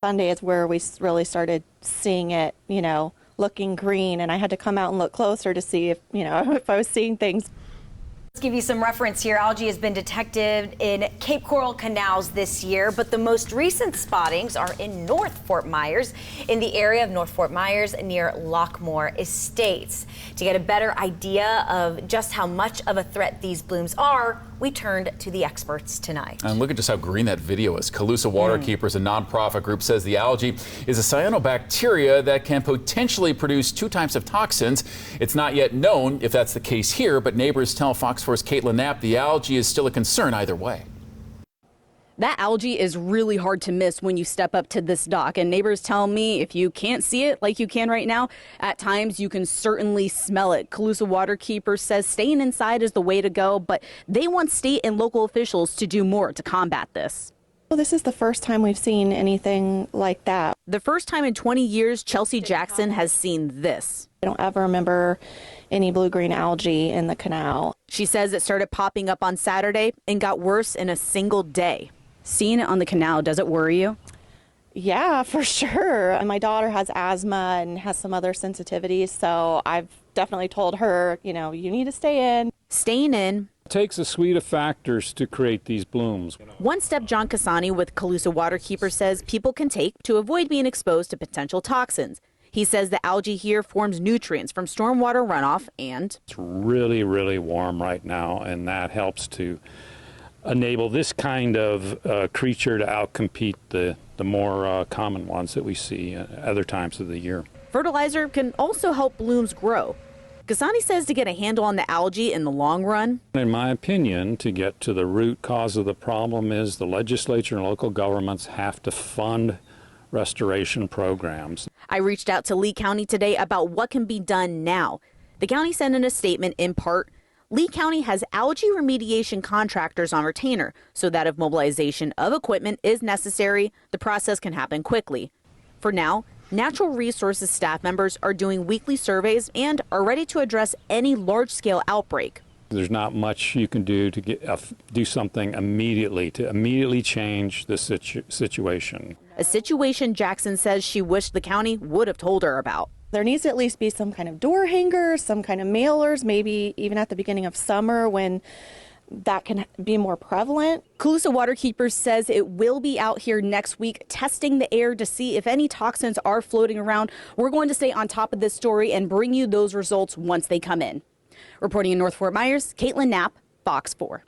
Sunday is where we really started seeing it, looking green, and I had to come out and look closer to see if, if I was seeing things. Let's give you some reference here. Algae has been detected in Cape Coral canals this year, but the most recent spottings are in North Fort Myers, in the area of North Fort Myers near Lockmore Estates. To get a better idea of just how much of a threat these blooms are, we turned to the experts tonight. And look at just how green that video is. Calusa Waterkeepers, a nonprofit group, says the algae is a cyanobacteria that can potentially produce 2 types of toxins. It's not yet known if that's the case here, but neighbors tell Fox 4's Caitlin Knapp the algae is still a concern either way. That algae is really hard to miss when you step up to this dock, and neighbors tell me if you can't see it like you can right now, at times you can certainly smell it. Calusa Waterkeeper says staying inside is the way to go, but they want state and local officials to do more to combat this. Well, this is the first time we've seen anything like that. The first time in 20 years, Chelsea Jackson has seen this. I don't ever remember any blue-green algae in the canal. She says it started popping up on Saturday and got worse in a single day. Seeing it on the canal, does it worry you? Yeah, for sure. And my daughter has asthma and has some other sensitivities, so I've definitely told her, you need to stay in. Staying in. It takes a suite of factors to create these blooms. One step John Casani with Calusa Waterkeeper says people can take to avoid being exposed to potential toxins. He says the algae here forms nutrients from stormwater runoff, and it's really, really warm right now, and that helps to enable this kind of creature to outcompete the more common ones that we see at other times of the year. Fertilizer can also help blooms grow. Gasani says to get a handle on the algae in the long run. In my opinion, to get to the root cause of the problem is the legislature and local governments have to fund restoration programs. I reached out to Lee County today about what can be done now. The county sent in a statement in part. Lee County has algae remediation contractors on retainer so that if mobilization of equipment is necessary, the process can happen quickly. For now, natural resources staff members are doing weekly surveys and are ready to address any large-scale outbreak. There's not much you can do to do something immediately to change the situation. A situation Jackson says she wished the county would have told her about. There needs to at least be some kind of door hangers, some kind of mailers, maybe even at the beginning of summer when that can be more prevalent. Calusa Waterkeepers says it will be out here next week testing the air to see if any toxins are floating around. We're going to stay on top of this story and bring you those results once they come in. Reporting in North Fort Myers, Caitlin Knapp, Fox 4.